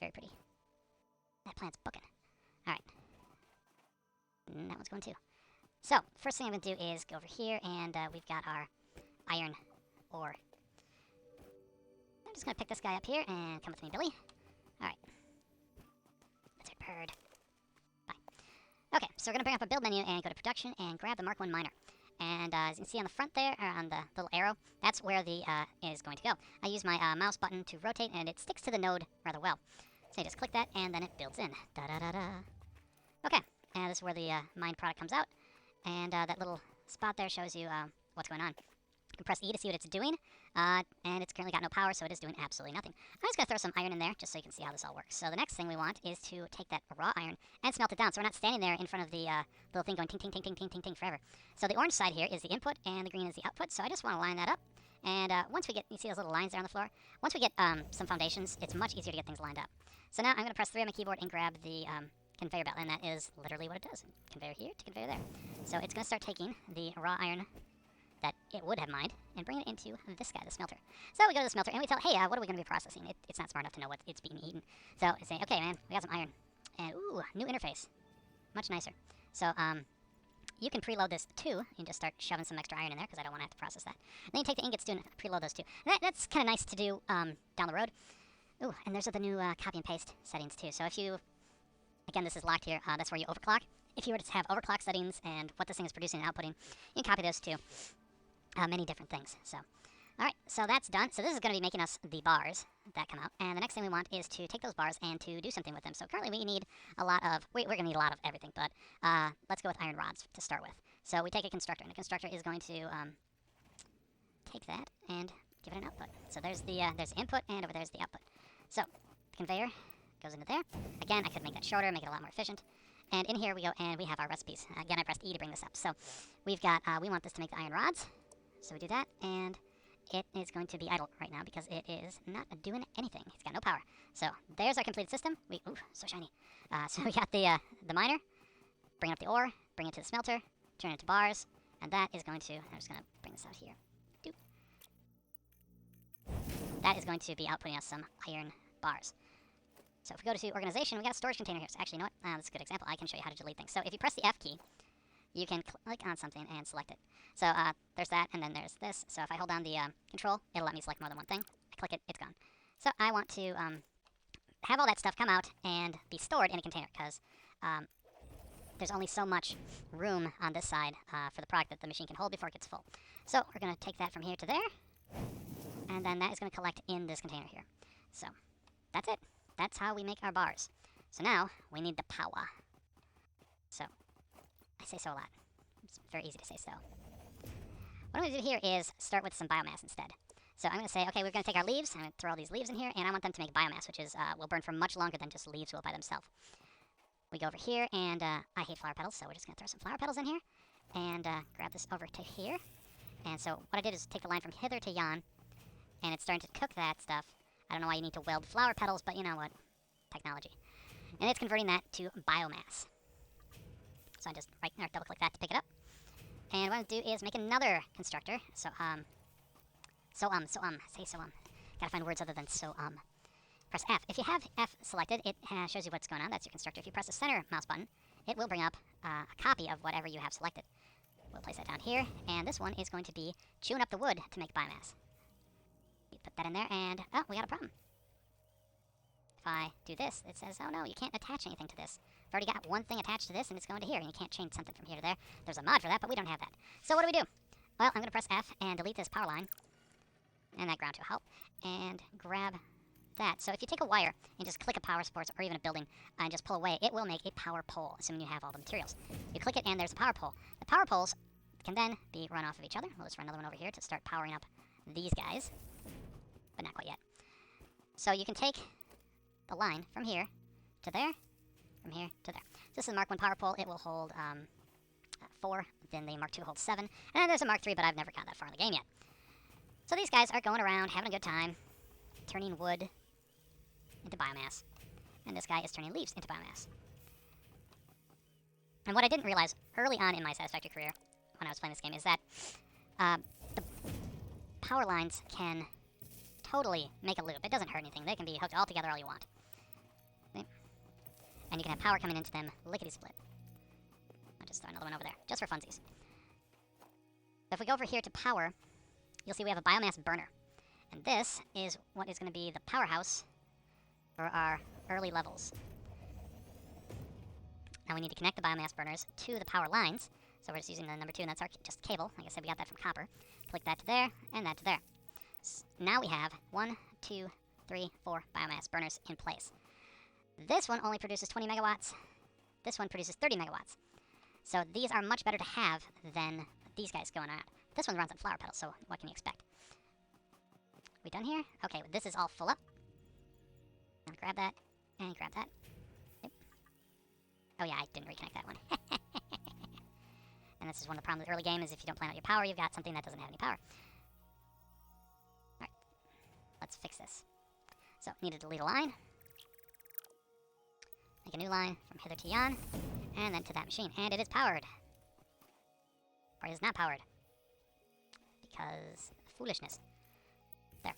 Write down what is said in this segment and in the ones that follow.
Very pretty. That plant's booking. Alright. And that one's going too. So, first thing I'm going to do is go over here, and we've got our iron ore. I'm just going to pick this guy up here, and come with me, Billy. Alright. Lizard bird. Bye. Okay, so we're going to bring up our build menu and go to production and grab the Mark 1 miner. And as you can see on the front there, or on the little arrow, that's where the is going to go. I use my mouse button to rotate, and it sticks to the node rather well. So you just click that, and then it builds in. Da-da-da-da. Okay, and this is where the mine product comes out. And that little spot there shows you what's going on. You can press E to see what it's doing, and it's currently got no power, so it is doing absolutely nothing. I'm just going to throw some iron in there, just so you can see how this all works. So the next thing we want is to take that raw iron and smelt it down, so we're not standing there in front of the little thing going ting, ting, ting, ting, ting, ting, ting forever. So the orange side here is the input, and the green is the output, so I just want to line that up. And once we get, you see those little lines there on the floor? Once we get some foundations, it's much easier to get things lined up. So now I'm going to press 3 on my keyboard and grab the conveyor belt, and that is literally what it does. Conveyor here to conveyor there. So it's going to start taking the raw iron that it would have mined and bring it into this guy, the smelter. So we go to the smelter and we tell it, hey, what are we going to be processing? It's not smart enough to know what it's being eaten. So I say, okay, man, we got some iron. And ooh, new interface. Much nicer. So you can preload this too. You can just start shoving some extra iron in there because I don't want to have to process that. And then you take the ingots too and preload those too. And that's kind of nice to do down the road. Ooh, and there's the new copy and paste settings too. So if you, again, this is locked here. That's where you overclock. If you were to have overclock settings and what this thing is producing and outputting, you can copy those to many different things. So, all right, so that's done. So this is going to be making us the bars that come out. And the next thing we want is to take those bars and to do something with them. So currently we need a lot of, we're going to need a lot of everything, but let's go with iron rods to start with. So we take a constructor, and the constructor is going to take that and give it an output. So there's the input, and over there's the output. So the conveyor goes into there. Again, I could make that shorter, make it a lot more efficient. And in here we go, and we have our recipes. Again, I pressed E to bring this up. So we've got, we want this to make the iron rods. So we do that, and it is going to be idle right now because it is not doing anything. It's got no power. So there's our completed system. Ooh, so shiny. So we got the miner, bring up the ore, bring it to the smelter, turn it into bars, and that is going to, I'm just going to bring this out here. Doop. That is going to be outputting us some iron bars. So if we go to organization, we got a storage container here. So actually, you know what? That's a good example. I can show you how to delete things. So if you press the F key, you can click on something and select it. So there's that, and then there's this. So if I hold down the control, it'll let me select more than one thing. I click it, it's gone. So I want to have all that stuff come out and be stored in a container, because there's only so much room on this side for the product that the machine can hold before it gets full. So we're going to take that from here to there, and then that is going to collect in this container here. So that's it. That's how we make our bars. So now we need the power. So I say so a lot. It's very easy to say so. What I'm going to do here is start with some biomass instead. So I'm going to say, okay, we're going to take our leaves, I'm going to throw all these leaves in here, and I want them to make biomass, which is will burn for much longer than just leaves will by themselves. We go over here, and I hate flower petals, so we're just going to throw some flower petals in here, and grab this over to here. And so what I did is take the line from hither to yon, and it's starting to cook that stuff. I don't know why you need to weld flower petals, but you know what? Technology. And it's converting that to biomass. So I just double click that to pick it up. And what I'm going to do is make another constructor. So, Gotta find words other than Press F. If you have F selected, it shows you what's going on. That's your constructor. If you press the center mouse button, it will bring up a copy of whatever you have selected. We'll place that down here. And this one is going to be chewing up the wood to make biomass. You put that in there, and oh, we got a problem. If I do this, it says, oh no, you can't attach anything to this. I've already got one thing attached to this, and it's going to here, and you can't change something from here to there. There's a mod for that, but we don't have that. So what do we do? Well, I'm going to press F and delete this power line, and that ground to help, and grab that. So if you take a wire and just click a power source or even a building and just pull away, it will make a power pole, assuming you have all the materials. You click it, and there's a power pole. The power poles can then be run off of each other. We'll just run another one over here to start powering up these guys, but not quite yet. So you can take the line from here to there, from here to there. So this is the Mark 1 power pole. It will hold 4, then the Mark 2 holds 7, and then there's a Mark 3, but I've never got that far in the game yet. So these guys are going around, having a good time, turning wood into biomass, and this guy is turning leaves into biomass. And what I didn't realize early on in my Satisfactory career, when I was playing this game, is that the power lines can totally make a loop. It doesn't hurt anything. They can be hooked all together all you want. And you can have power coming into them lickety-split. I'll just throw another one over there, just for funsies. If we go over here to power, you'll see we have a biomass burner. And this is what is going to be the powerhouse for our early levels. Now we need to connect the biomass burners to the power lines. So we're just using the number 2, and that's our just cable. Like I said, we got that from copper. Click that to there, and that to there. Now we have 1, 2, 3, 4 biomass burners in place. This one only produces 20 megawatts. This one produces 30 megawatts. So these are much better to have than these guys going on. This one runs on flower petals, so what can you expect? We done here? Okay, this is all full up. I'll grab that, and grab that. Yep. Oh yeah, I didn't reconnect that one. And this is one of the problems with early game, is if you don't plan out your power, you've got something that doesn't have any power. Alright, let's fix this. So, need to delete a line. Make a new line from hither to yon, and then to that machine. And it is powered. Or it is not powered. Because foolishness. There.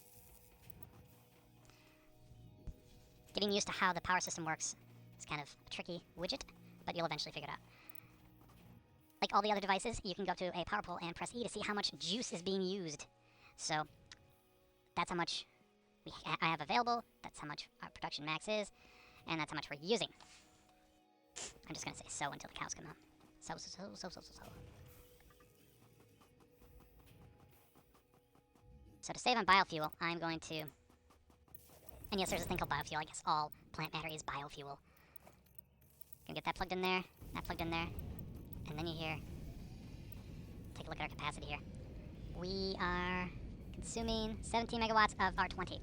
Getting used to how the power system works is kind of a tricky widget, but you'll eventually figure it out. Like all the other devices, you can go to a power pole and press E to see how much juice is being used. So that's how much I have available, that's how much our production max is, and that's how much we're using. I'm just going to say so until the cows come home. So. So to save on biofuel, I'm going to... And yes, there's a thing called biofuel. I guess all plant matter is biofuel. Gonna get that plugged in there, that plugged in there. And then you hear, take a look at our capacity here. We are consuming 17 megawatts of our 20.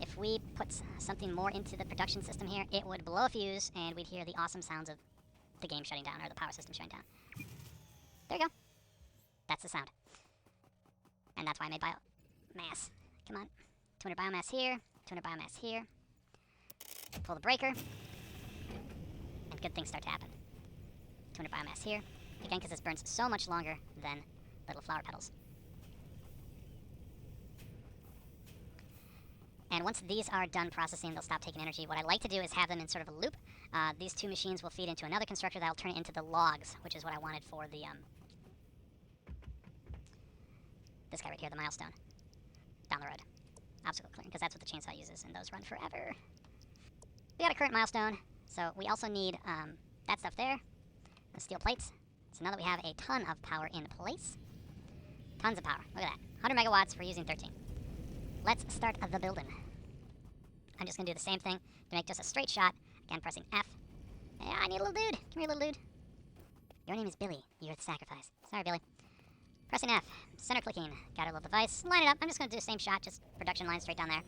If we put something more into the production system here, it would blow a fuse, and we'd hear the awesome sounds of the game shutting down, or the power system shutting down. There you go. That's the sound. And that's why I made biomass. Come on. 200 biomass here, 200 biomass here. Pull the breaker, and good things start to happen. 200 biomass here. Again, because this burns so much longer than little flower petals. And once these are done processing, they'll stop taking energy. What I like to do is have them in sort of a loop. These two machines will feed into another constructor that'll turn it into the logs, which is what I wanted for the, this guy right here, the milestone. Down the road. Obstacle clearing, because that's what the chainsaw uses, and those run forever. We got a current milestone, so we also need that stuff there. The steel plates. So now that we have a ton of power in place. Tons of power. Look at that. 100 megawatts, we're using 13. Let's start the building. I'm just going to do the same thing to make just a straight shot. Again, pressing F. Yeah, I need a little dude. Come here, little dude. Your name is Billy. You're the sacrifice. Sorry, Billy. Pressing F. Center clicking. Got our little device. Line it up. I'm just going to do the same shot, just production line straight down there.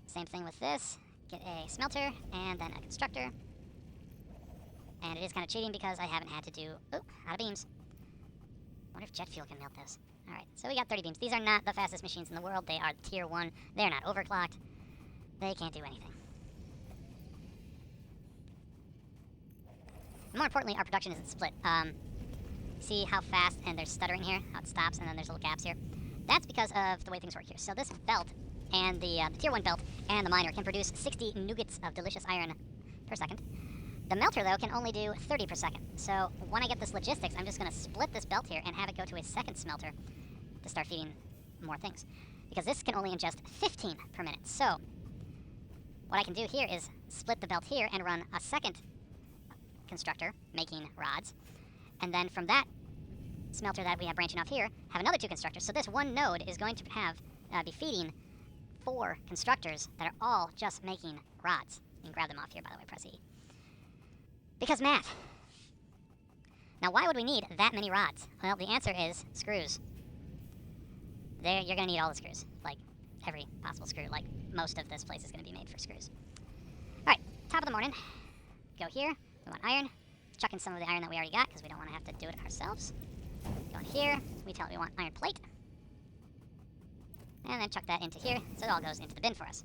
Same thing with this. Get a smelter, and then a constructor. And it is kind of cheating because I haven't had to do... Oop, out of beams. Wonder if jet fuel can melt this. Alright, so we got 30 beams. These are not the fastest machines in the world. They are tier 1. They're not overclocked. They can't do anything. More importantly, our production isn't split. See how fast, and there's stuttering here, how it stops, and then there's little gaps here? That's because of the way things work here. So this belt, and the tier 1 belt, and the miner can produce 60 nuggets of delicious iron per second. The melter, though, can only do 30 per second. So when I get this logistics, I'm just going to split this belt here and have it go to a second smelter to start feeding more things. Because this can only ingest 15 per minute. So what I can do here is split the belt here and run a second constructor making rods. And then from that smelter that we have branching off here, have another 2 constructors. So this one node is going to have be feeding 4 constructors that are all just making rods. You can grab them off here, by the way, press E. Because math. Now, why would we need that many rods? Well, the answer is screws. You're going to need all the screws. Like, every possible screw. Like, most of this place is going to be made for screws. Alright, top of the morning. Go here. We want iron. Chuck in some of the iron that we already got, because we don't want to have to do it ourselves. Go in here. We tell it we want iron plate. And then chuck that into here, so it all goes into the bin for us.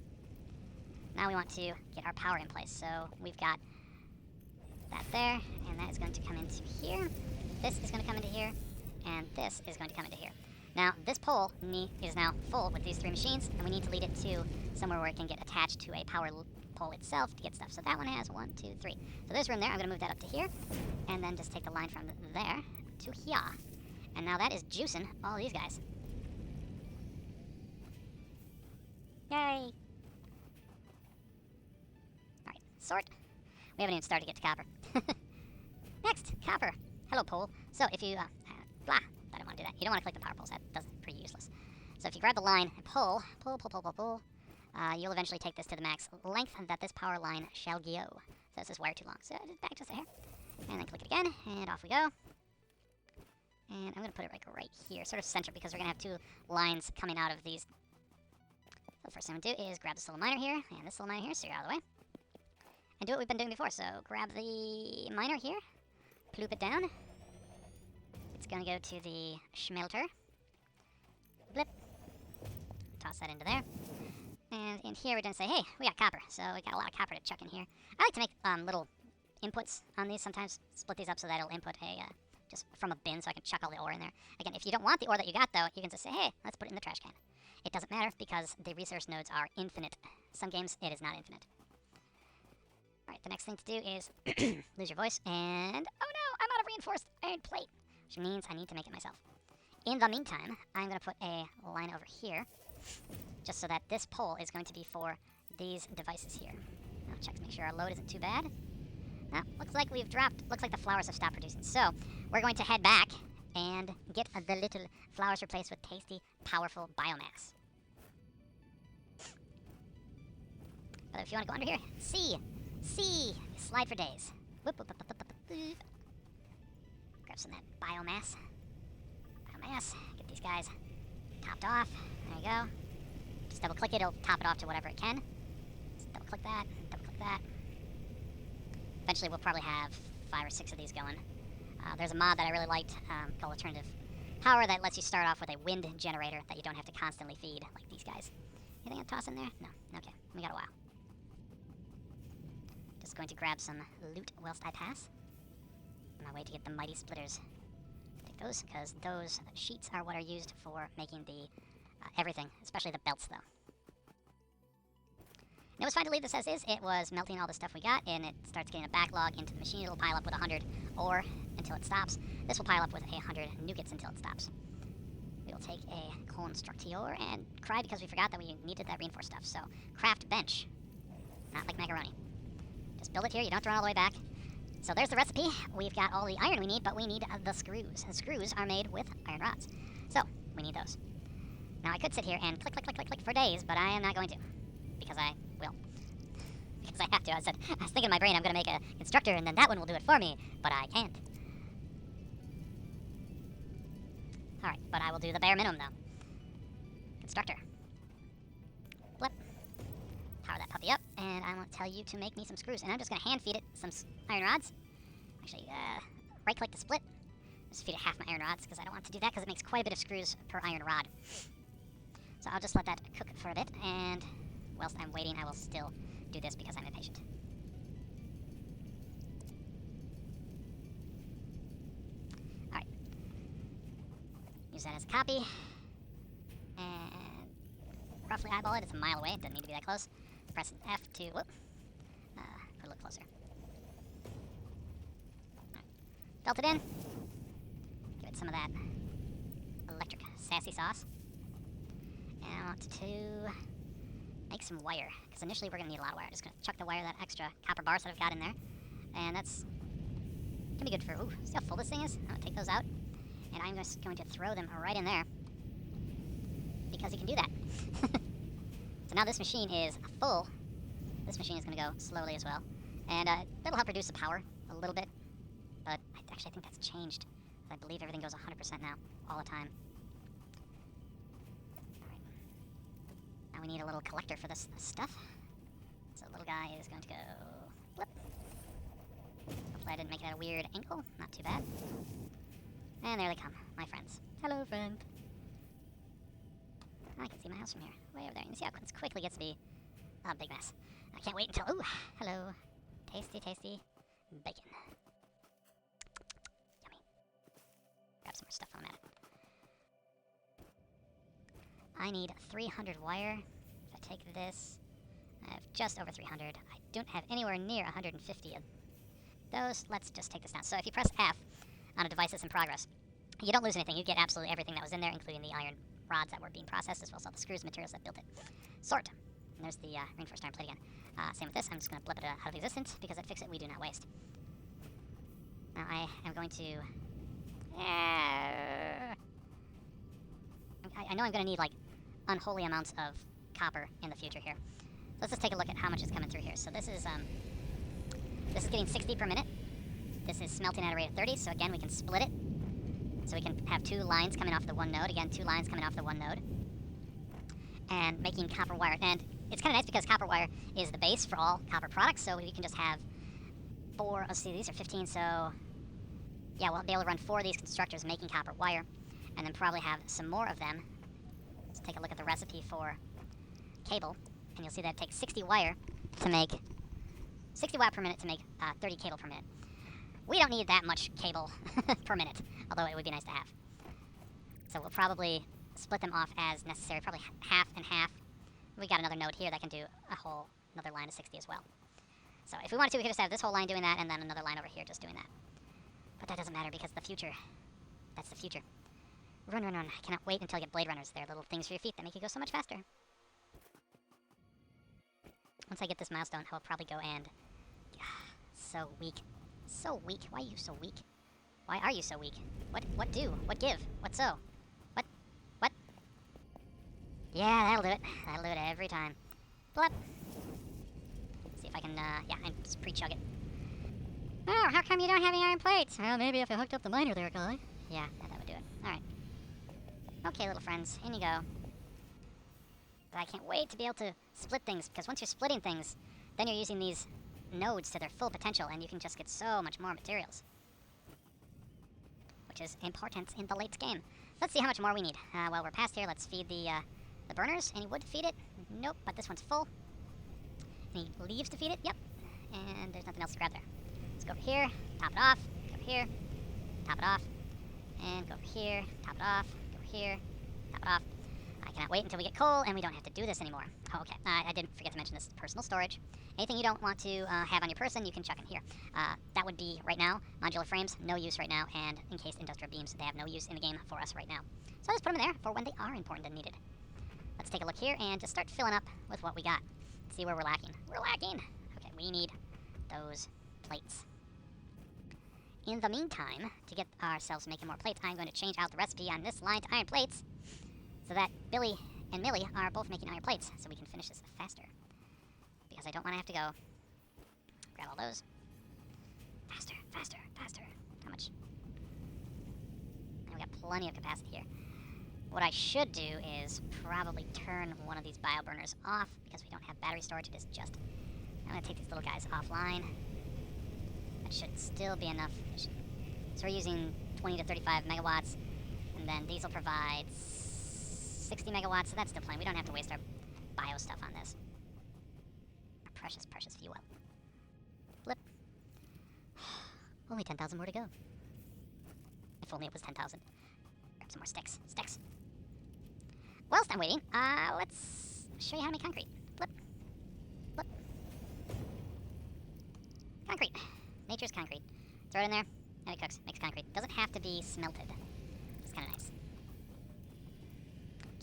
Now we want to get our power in place. So we've got that there, and that is going to come into here. This is going to come into here, and this is going to come into here. Now, this pole is now full with these 3 machines, and we need to lead it to somewhere where it can get attached to a power pole itself to get stuff. So that one has 1, 2, 3. So there's room there. I'm going to move that up to here, and then just take the line from there to here. And now that is juicing all these guys. Yay! Alright, sort. We haven't even started to get to copper. Next, copper. Hello, pole. So if you, blah, I don't want to do that. You don't want to click the power poles. That's pretty useless. So if you grab the line and pull, you'll eventually take this to the max length that this power line shall go. So this is wire too long. So just back just a hair. And then click it again, and off we go. And I'm going to put it like right here, sort of center, because we're going to have 2 lines coming out of these. So the first thing I'm going to do is grab this little miner here, and this little miner here, so you're out of the way. And do what we've been doing before. So grab the miner here, ploop it down. It's going to go to the schmelter. Blip. Toss that into there. And in here we're going to say, hey, we got copper. So we got a lot of copper to chuck in here. I like to make little inputs on these sometimes. Split these up so that it'll input a just from a bin so I can chuck all the ore in there. Again, if you don't want the ore that you got, though, you can just say, hey, let's put it in the trash can. It doesn't matter because the resource nodes are infinite. Some games, it is not infinite. Alright, the next thing to do is lose your voice. And, oh no, I'm out of reinforced iron plate, which means I need to make it myself. In the meantime, I'm going to put a line over here, just so that this pole is going to be for these devices here. I'll check to make sure our load isn't too bad. No, looks like we've dropped, looks like the flowers have stopped producing. So, we're going to head back and get the little flowers replaced with tasty, powerful biomass. But if you want to go under here, see, slide for days. Whoop, whoop, whoop, whoop, whoop, whoop. Grab some of that biomass. Get these guys topped off. There you go. Just double click it, it'll top it off to whatever it can. Just double click that, Eventually we'll probably have 5 or 6 of these going. There's a mod that I really liked called Alternative Power that lets you start off with a wind generator that you don't have to constantly feed, like these guys. Anything to toss in there? No. Okay, we got a while. Just going to grab some loot whilst I pass. On my way to get the mighty splitters. Take those, because those sheets are what are used for making the everything, especially the belts, though. And it was fine to leave this as is. It was melting all the stuff we got, and it starts getting a backlog into the machine. It'll pile up with 100 ore until it stops. This will pile up with 100 nuggets until it stops. We will take a constructor and cry because we forgot that we needed that reinforced stuff. So, craft bench. Not like macaroni. Just build it here. You don't have to run all the way back. So there's the recipe. We've got all the iron we need, but we need the screws. And screws are made with iron rods. So, we need those. Now, I could sit here and click for days, but I am not going to. Because I will. Because I have to. I was thinking in my brain I'm going to make a constructor and then that one will do it for me, but I can't. Alright, but I will do the bare minimum though. Constructor. Flip. Power that puppy up, and I want to tell you to make me some screws. And I'm just going to hand feed it some iron rods. Actually, right click to split. Just feed it half my iron rods because I don't want to do that because it makes quite a bit of screws per iron rod. So I'll just let that cook for a bit, and whilst I'm waiting, I will still do this because I'm impatient. Alright. Use that as a copy. And roughly eyeball it. It's a mile away. It doesn't need to be that close. Press F to, whoop. Put a little closer. Alright. Belt it in. Give it some of that electric sassy sauce. And I want to make some wire, because initially we're going to need a lot of wire. Just going to chuck the wire, that extra copper bars that I've got in there. And that's going to be good for, ooh, see how full this thing is? I'm going to take those out. And I'm just going to throw them right in there. Because you can do that. So now this machine is full. This machine is going to go slowly as well. And that'll help reduce the power a little bit. But I think that's changed. I believe everything goes 100% now, all the time. Now we need a little collector for this stuff. So the little guy is going to go flip. Hopefully I didn't make it at a weird angle. Not too bad. And there they come, my friends. Hello, friend. I can see my house from here. Way over there. You can see how this quickly gets to be a big mess. I can't wait until... Ooh, hello. Tasty, tasty bacon. Yummy. Grab some more stuff while I'm at it. I need 300 wire. If I take this, I have just over 300. I don't have anywhere near 150 of those. Let's just take this down. So if you press F on a device that's in progress, you don't lose anything. You get absolutely everything that was in there, including the iron rods that were being processed, as well as all the screws and materials that built it. Sort. And there's the reinforced iron plate again. Same with this. I'm just going to blip it out of existence, because at Fix-It we do not waste. Now I am going to... I know I'm going to need, like, unholy amounts of copper in the future here. So let's just take a look at how much is coming through here. So this is getting 60 per minute. This is smelting at a rate of 30, so again, we can split it. So we can have 2 lines coming off the one node. Again, 2 lines coming off the one node. And making copper wire. And it's kind of nice because copper wire is the base for all copper products, so we can just have 4, let's see, these are 15, so... yeah, we'll be able to run 4 of these constructors making copper wire, and then probably have some more of them. Let's take a look at the recipe for cable, and you'll see that it takes 60 wire to make... 60 wire per minute to make 30 cable per minute. We don't need that much cable per minute, although it would be nice to have. So we'll probably split them off as necessary, probably half and half. We got another node here that can do another line of 60 as well. So if we wanted to, we could just have this whole line doing that, and then another line over here just doing that. But that doesn't matter because the future, that's the future. Run, run, run. I cannot wait until I get Blade Runners. They're little things for your feet that make you go so much faster. Once I get this milestone, I will probably go and... so weak. So weak. Why are you so weak? Why are you so weak? What do? What give? What so? What? Yeah, that'll do it. That'll do it every time. Blep. See if I can, yeah, and just pre-chug it. Oh, how come you don't have any iron plates? Well, maybe if I hooked up the miner there, guy. Yeah, that would do it. Alright. Okay, little friends, in you go. But I can't wait to be able to split things, because once you're splitting things, then you're using these nodes to their full potential, and you can just get so much more materials. Which is important in the late game. Let's see how much more we need. While we're past here, let's feed the burners. Any wood to feed it? Nope, but this one's full. Any leaves to feed it? Yep. And there's nothing else to grab there. Let's go over here, top it off, go over here, top it off, and go over here, top it off, go over here, top it off. I cannot wait until we get coal and we don't have to do this anymore. Oh, okay, I did forget to mention this personal storage. Anything you don't want to have on your person, you can chuck in here. That would be, right now, modular frames, no use right now, and encased industrial beams, they have no use in the game for us right now. So I'll just put them in there for when they are important and needed. Let's take a look here and just start filling up with what we got. See where we're lacking. We're lacking! Okay, we need those plates. In the meantime, to get ourselves making more plates, I'm going to change out the recipe on this line to iron plates, so that Billy and Millie are both making iron plates, so we can finish this faster. Because I don't want to have to go grab all those. Faster, faster, faster. How much? And we got plenty of capacity here. What I should do is probably turn one of these bio burners off, because we don't have battery storage. It is just... I'm going to take these little guys offline. That should still be enough. So we're using 20 to 35 megawatts, and then these will provide 60 megawatts, so that's still plenty. We don't have to waste our bio stuff on this. Our precious, precious fuel. Flip. Only 10,000 more to go. If only it was 10,000. Grab some more sticks. Sticks. Whilst I'm waiting, let's show you how to make concrete. Flip. Flip. Concrete. Nature's concrete. Throw it in there, and it cooks. Makes concrete. Doesn't have to be smelted. It's kind of nice.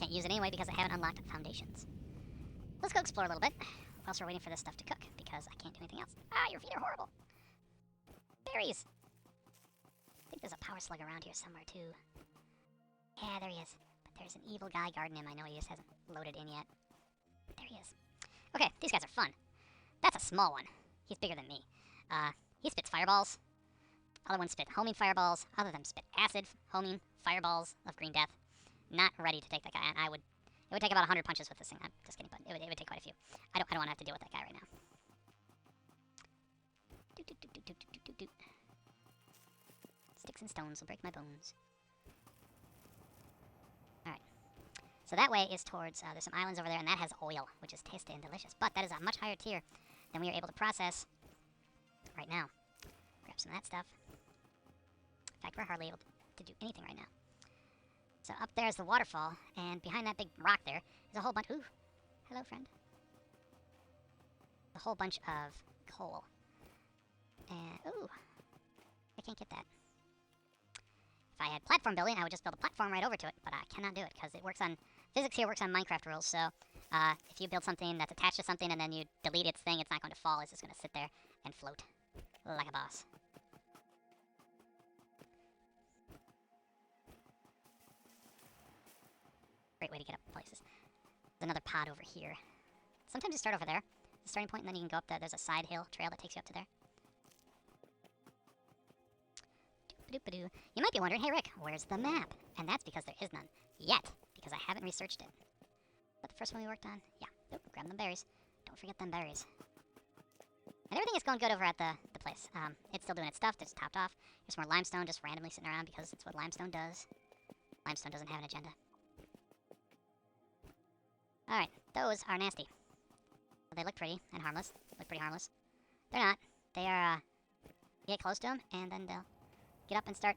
Can't use it anyway because I haven't unlocked foundations. Let's go explore a little bit whilst we're waiting for this stuff to cook, because I can't do anything else. Ah, your feet are horrible. Berries. I think there's a power slug around here somewhere, too. Yeah, there he is. But there's an evil guy guarding him. I know he just hasn't loaded in yet. There he is. Okay, these guys are fun. That's a small one. He's bigger than me. He spits fireballs. Other ones spit homing fireballs. Other of them spit acid homing fireballs of green death. Not ready to take that guy on. It would take about 100 punches with this thing. I'm just kidding, but it would take quite a few. I don't want to have to deal with that guy right now. Sticks and stones will break my bones. Alright. So that way is towards, there's some islands over there, and that has oil, which is tasty and delicious. But that is a much higher tier than we are able to process right now. Grab some of that stuff. In fact, we're hardly able to do anything right now. So up there is the waterfall, and behind that big rock there is a whole bunch. Ooh, hello, friend. A whole bunch of coal. And ooh, I can't get that. If I had platform building, I would just build a platform right over to it, but I cannot do it because it works on physics here works on Minecraft rules. So if you build something that's attached to something and then you delete its thing, it's not going to fall. It's just going to sit there and float like a boss. Great way to get up places. There's another pod over here. Sometimes you start over there, the starting point, and then you can go up there. There's a side hill trail that takes you up to there. You might be wondering, hey Rick, where's the map? And that's because there is none. Yet, because I haven't researched it. But the first one we worked on, yeah. Oop, grab them berries. Don't forget them berries. And everything is going good over at the place. It's still doing its stuff, it's topped off. There's more limestone just randomly sitting around because it's what limestone does. Limestone doesn't have an agenda. Alright, those are nasty. Well, they look pretty and harmless. Look pretty harmless. They're not. They are, you get close to them, and then they'll get up and start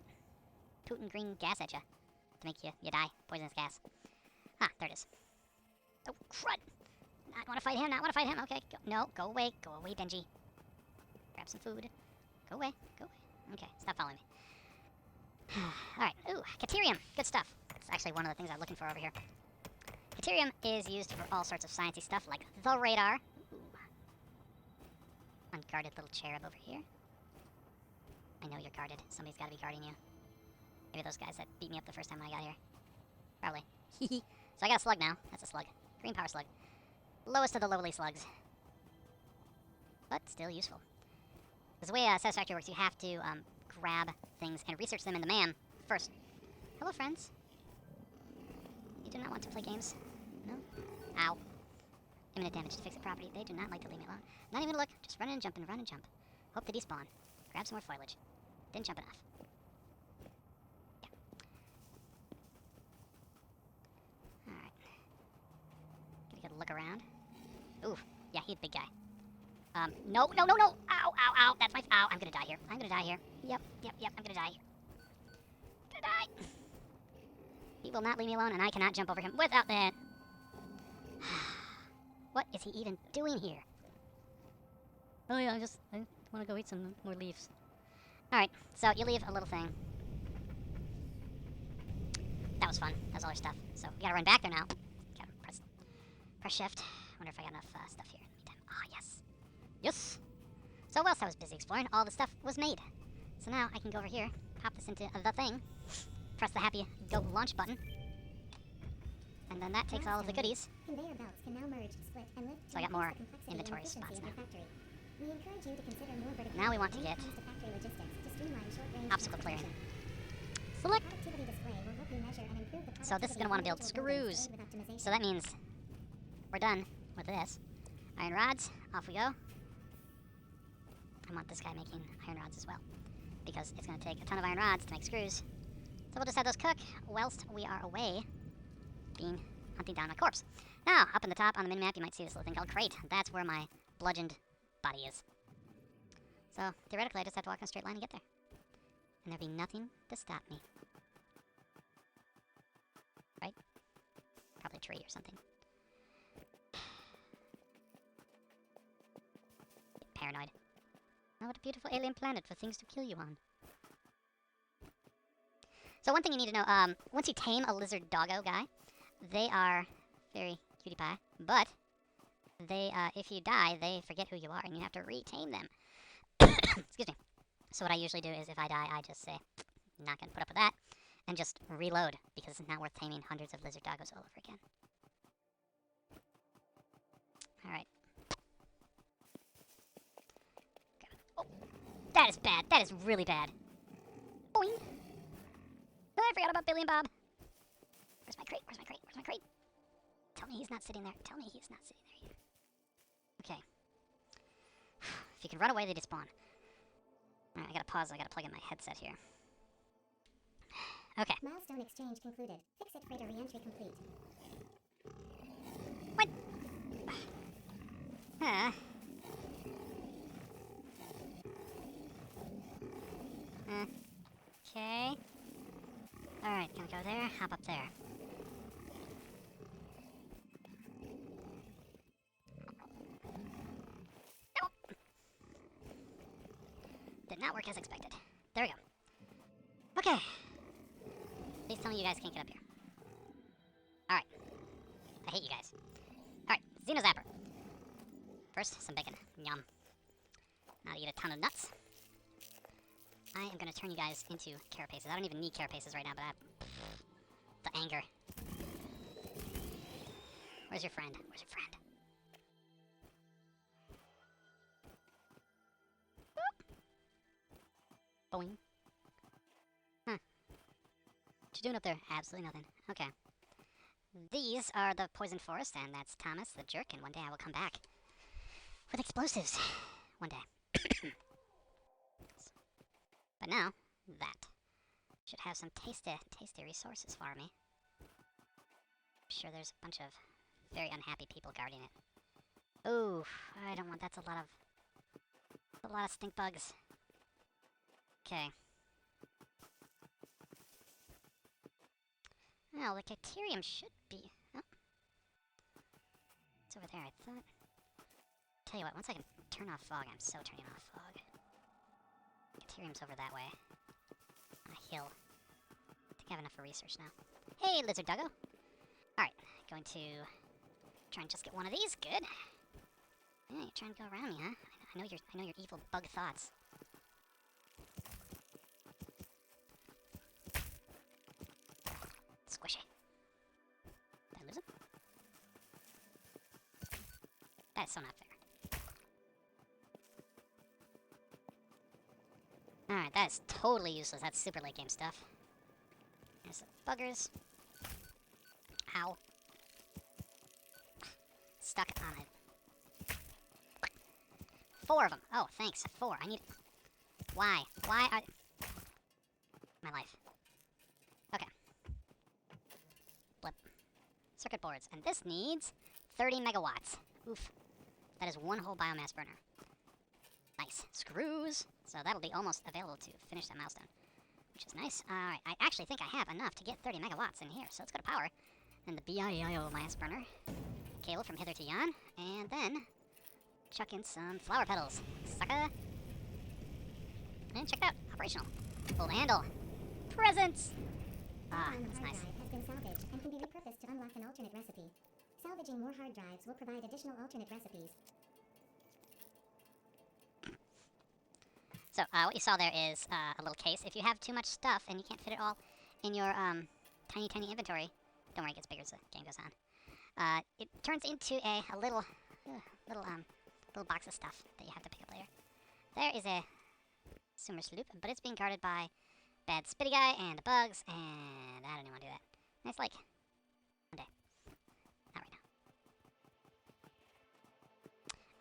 tooting green gas at you to make you die. Poisonous gas. Ah, there it is. Oh, crud! Not want to fight him, not want to fight him. Okay, no, go away, Benji. Grab some food. Go away, go away. Okay, stop following me. Alright, ooh, Caterium. Good stuff. It's actually one of the things I'm looking for over here. Caterium is used for all sorts of sciencey stuff, like the radar. Ooh. Unguarded little cherub over here. I know you're guarded. Somebody's got to be guarding you. Maybe those guys that beat me up the first time I got here. Probably. So I got a slug now. That's a slug. Green power slug. Lowest of the lowly slugs. But still useful. Because the way Satisfactory works, you have to grab things and research them in the man first. Hello, friends. You do not want to play games? No? Ow. Imminent damage to fix it property. They do not like to leave me alone. Not even to look. Just run and jump and run and jump. Hope they despawn. Grab some more foliage. Didn't jump enough. Yeah. Alright. Get a good look around. Ooh. Yeah, he's a big guy. No, no, no, no! Ow, ow, ow! That's my... Ow, I'm gonna die here. I'm gonna die here. Yep, I'm gonna die here. I'm gonna die! He will not leave me alone, and I cannot jump over him without that. What is he even doing here? Oh yeah, I want to go eat some more leaves. Alright, so you leave a little thing. That was fun. That was all our stuff. So we gotta run back there now. Gotta press shift. Wonder if I got enough stuff here in the meantime. Ah, yes. Yes! So whilst I was busy exploring, all the stuff was made. So now I can go over here, pop this into the thing, press the happy go launch button, and then that takes all of the goodies. Conveyor belts can now merge, split, and lift. So I got more inventory spots now. We encourage you to consider more vertical. Now we want to get factory logistics to streamline short-range obstacle clearing. Select. Productivity display will help you measure and improve the So this is going to want to build screws. So that means we're done with this. Iron rods, off we go. I want this guy making iron rods as well, because it's going to take a ton of iron rods to make screws. So we'll just have those cook whilst we are away hunting down my corpse. Now, up in the top on the minimap, you might see this little thing called crate. That's where my bludgeoned body is. So, theoretically, I just have to walk in a straight line and get there. And there'll be nothing to stop me. Right? Probably a tree or something. Get paranoid. Oh, what a beautiful alien planet for things to kill you on. So one thing you need to know, once you tame a lizard doggo guy, they are very cutie pie, but they, if you die, they forget who you are, and you have to retame them. Excuse me. So what I usually do is if I die, I just say, not gonna put up with that, and just reload, because it's not worth taming hundreds of lizard doggos all over again. Alright. Oh, that is bad. That is really bad. Boing. I forgot about Billy and Bob. Where's my crate? Where's my crate? Where's my crate? Tell me he's not sitting there. Tell me he's not sitting there yet. Okay. If you can run away, they despawn. Alright, I gotta pause. I gotta plug in my headset here. Okay. Milestone exchange concluded. Fix-it freighter re-entry complete. What? Okay. Alright, gonna go there, hop up there. Nope. Did not work as expected. There we go. Okay. Please tell me you guys can't get up here. Alright. I hate you guys. Alright, Xenozapper. First, some bacon. Yum. Now to eat a ton of nuts. I am gonna turn you guys into carapaces. I don't even need carapaces right now, but the anger. Where's your friend? Where's your friend? Boop. Boing. Huh. What you doing up there? Absolutely nothing. Okay. These are the poison forest, and that's Thomas the jerk, and one day I will come back with explosives. One day. But now, that should have some tasty resources for me. I'm sure there's a bunch of very unhappy people guarding it. Ooh, I don't want, that's a lot of stink bugs. Okay. Well, the Caterium should be, oh. It's over there, I thought. Tell you what, once I can turn off fog, I'm so turning off fog. Caterium's over that way. On a hill. I think I have enough for research now. Hey, Lizard Duggo! Alright, going to try and just get one of these. Good. Yeah, you're trying to go around me, huh? I know your evil bug thoughts. Squishy. Did I lose him? That is so not fair. Alright, that is totally useless. That's super late game stuff. There's the buggers. Ow. Stuck on it. 4 of them. Oh, thanks. 4. I need... Why? Why are... My life. Okay. Blip. Circuit boards. And this needs 30 megawatts. Oof. That is one whole biomass burner. Nice. Screws. So that'll be almost available to finish that milestone, which is nice. Alright, I actually think I have enough to get 30 megawatts in here, so let's go to power. And the BIO mass burner. Cable from hither to yon. And then chuck in some flower petals. Sucker. And check it out. Operational. Pull the handle. Presents! Ah, One that's hard nice. drive has been salvaged and can be repurposed to unlock an alternate recipe. Salvaging more hard drives will provide additional alternate recipes. So, what you saw there is a little case. If you have too much stuff and you can't fit it all in your tiny inventory, don't worry, it gets bigger as the game goes on. It turns into a little box of stuff that you have to pick up later. There is a sumer sloop, but it's being guarded by bad spitty guy and the bugs, and I don't even want to do that. Nice lake. One day. Not right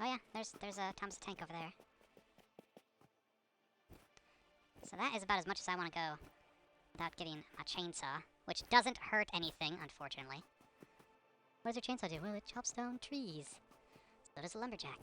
now. Oh yeah, there's a Thomas the Tank over there. So that is about as much as I want to go without getting a chainsaw, which doesn't hurt anything, unfortunately. What does your chainsaw do? Well, it chops down trees. So does a lumberjack.